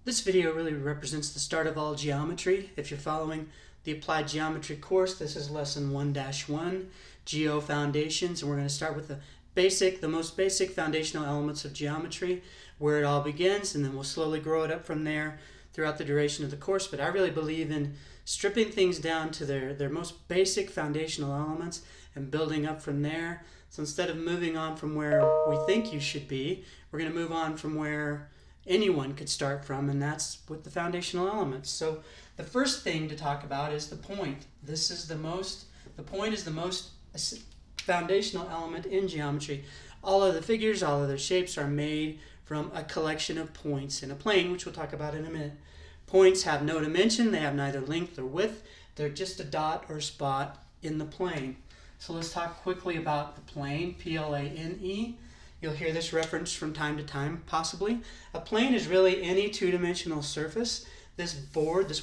This video really represents the start of all geometry. If you're following the Applied Geometry course, this is Lesson 1-1, Geo Foundations, and we're going to start with the most basic foundational elements of geometry, where it all begins, and then we'll slowly grow it up from there throughout the duration of the course. But I really believe in stripping things down to their most basic foundational elements and building up from there. So instead of moving on from where we think you should be, we're going to move on from where anyone could start from, and that's with the foundational elements. So the first thing to talk about is the point. The point is the most foundational element in geometry. All of the figures, all of the shapes are made from a collection of points in a plane, which we'll talk about in a minute. Points have no dimension, they have neither length or width, they're just a dot or spot in the plane. So let's talk quickly about the plane, P-L-A-N-E. You'll hear this reference from time to time, possibly. A plane is really any two-dimensional surface. This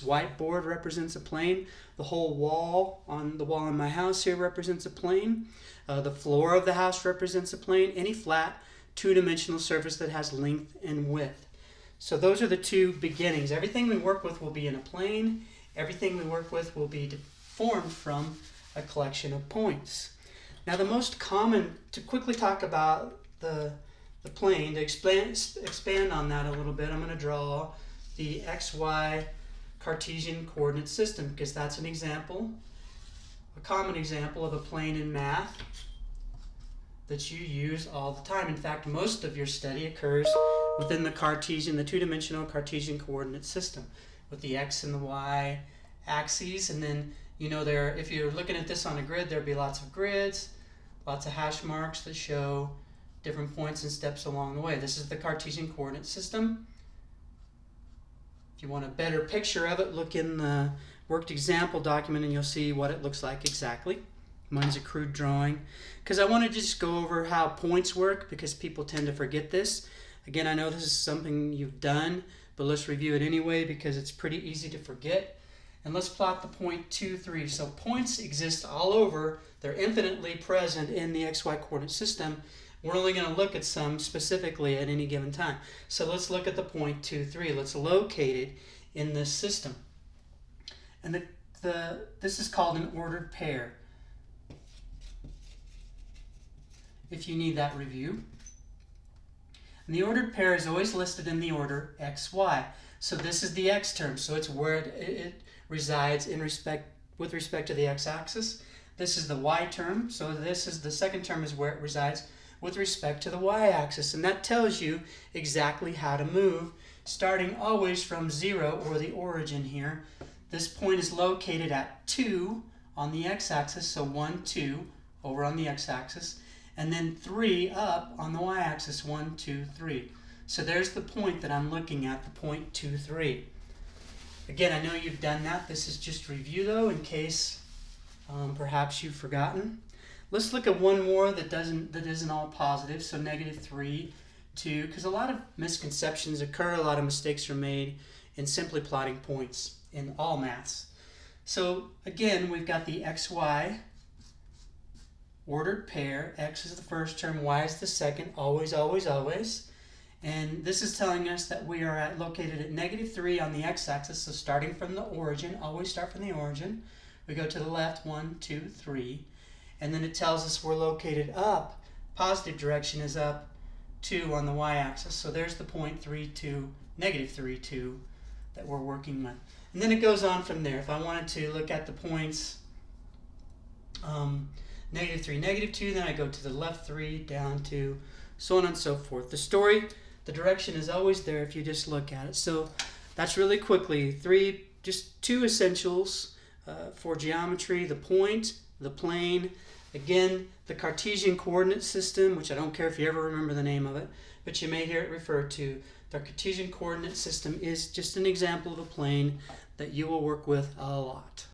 white board represents a plane. The whole wall, on the wall in my house here, represents a plane. The floor of the house represents a plane. Any flat two-dimensional surface that has length and width. So those are the two beginnings. Everything we work with will be in a plane. Everything we work with will be formed from a collection of points. Now the most common, to quickly talk about the plane, to expand on that a little bit, I'm going to draw the XY Cartesian coordinate system, because that's an example, a common example of a plane in math that you use all the time. In fact, most of your study occurs within the two-dimensional Cartesian coordinate system, with the X and the Y axes. And then, if you're looking at this on a grid, there'll be lots of grids, lots of hash marks that show different points and steps along the way. This is the Cartesian coordinate system. If you want a better picture of it, look in the worked example document and you'll see what it looks like exactly. Mine's a crude drawing, because I want to just go over how points work, because people tend to forget this. Again, I know this is something you've done, but let's review it anyway because it's pretty easy to forget. And let's plot the point 2, 3. So points exist all over. They're infinitely present in the XY coordinate system. We're only going to look at some specifically at any given time. So let's look at the point 2, 3. Let's locate it in this system. And this is called an ordered pair, if you need that review. And the ordered pair is always listed in the order XY. So this is the X term, so it's where it resides with respect to the x-axis. This is the Y term, so this is the second term is where it resides with respect to the y-axis, and that tells you exactly how to move, starting always from 0, or the origin here. This point is located at 2 on the x-axis, so 1, 2 over on the x-axis, and then 3 up on the y-axis, 1, 2, 3. So there's the point that I'm looking at, the point 2, 3. Again, I know you've done that. This is just review, though, in case perhaps you've forgotten. Let's look at one more that isn't all positive, so -3, 2, because a lot of misconceptions occur, a lot of mistakes are made in simply plotting points in all maths. So again, we've got the XY ordered pair. X is the first term, Y is the second, always, always, always. And this is telling us that we are located at -3 on the x-axis, so starting from the origin, always start from the origin. We go to the left, 1, 2, 3. And then it tells us we're located up. Positive direction is up 2 on the y-axis. So there's the point 3, 2, -3, 2 that we're working with. And then it goes on from there. If I wanted to look at the points -3, -2, then I go to the left 3, down 2, so on and so forth. The direction is always there if you just look at it. So that's really quickly just two essentials for geometry: the point, the plane. Again, the Cartesian coordinate system, which I don't care if you ever remember the name of it, but you may hear it referred to. The Cartesian coordinate system is just an example of a plane that you will work with a lot.